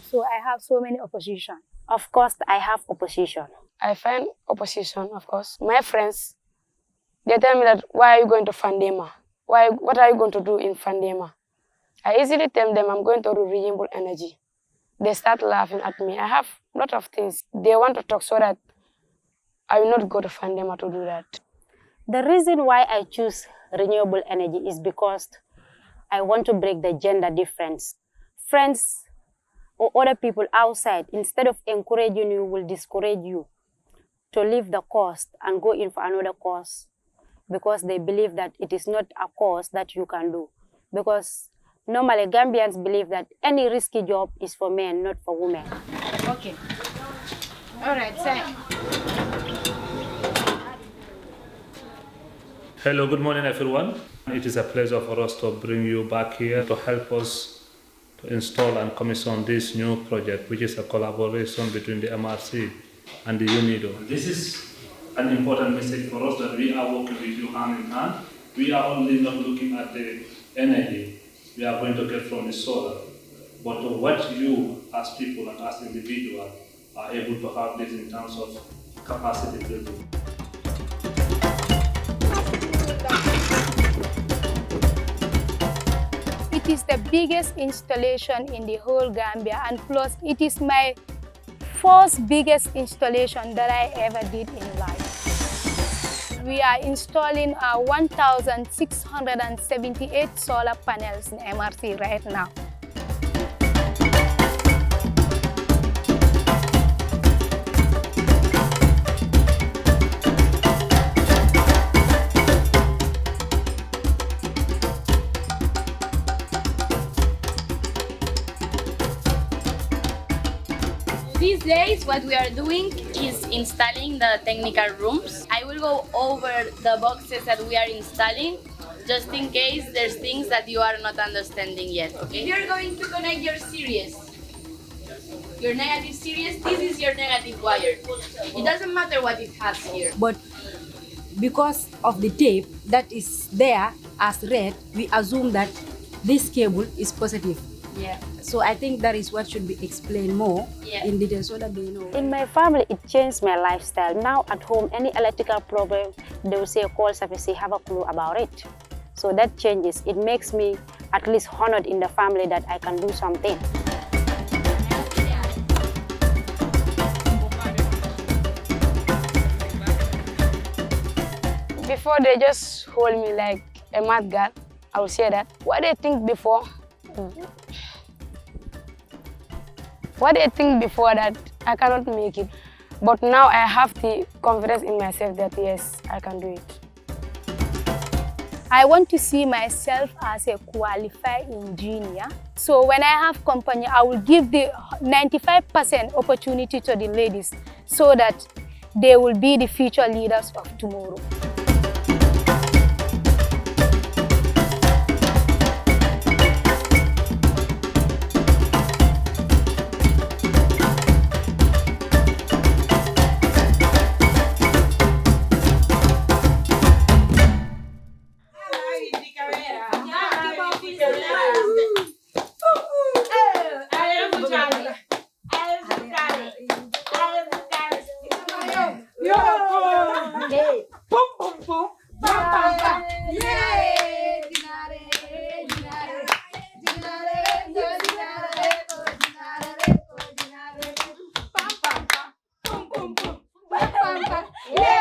So I have so many opposition. Of course, I have opposition. I find opposition, of course. My friends, they tell me that, why are you going to Fandema? What are you going to do in Fandema? I easily tell them I'm going to do renewable energy. They start laughing at me. I have a lot of things. They want to talk so that I will not go to Fandema to do that. The reason why I choose renewable energy is because I want to break the gender difference. Friends or other people outside, instead of encouraging you, will discourage you to leave the course and go in for another course because they believe that it is not a course that you can do. Because normally Gambians believe that any risky job is for men, not for women. Okay. All right, say. Hello, good morning everyone. It is a pleasure for us to bring you back here to help us to install and commission this new project, which is a collaboration between the MRC and the UNIDO. This is an important message for us that we are working with you hand in hand. We are only not looking at the energy we are going to get from the solar, but what you as people and as individuals are able to have this in terms of capacity building. It is the biggest installation in the whole Gambia, and plus it is my first biggest installation that I ever did in life. We are installing 1,678 solar panels in MRC right now. These days, what we are doing is installing the technical rooms. I will go over the boxes that we are installing, just in case there's things that you are not understanding yet, okay? You're going to connect your series. Your negative series, this is your negative wire. It doesn't matter what it has here. But because of the tape that is there as red, we assume that this cable is positive. Yeah. So I think that is what should be explained more in detail so that they know. In my family, it changed my lifestyle. Now at home, any electrical problem, they will say call service, have a clue about it. So that changes. It makes me at least honored in the family that I can do something. Before they just hold me like a mad girl, I will say that. What they think before that I cannot make it. But now I have the confidence in myself that yes, I can do it. I want to see myself as a qualified engineer. So when I have company, I will give the 95% opportunity to the ladies so that they will be the future leaders of tomorrow. Yeah!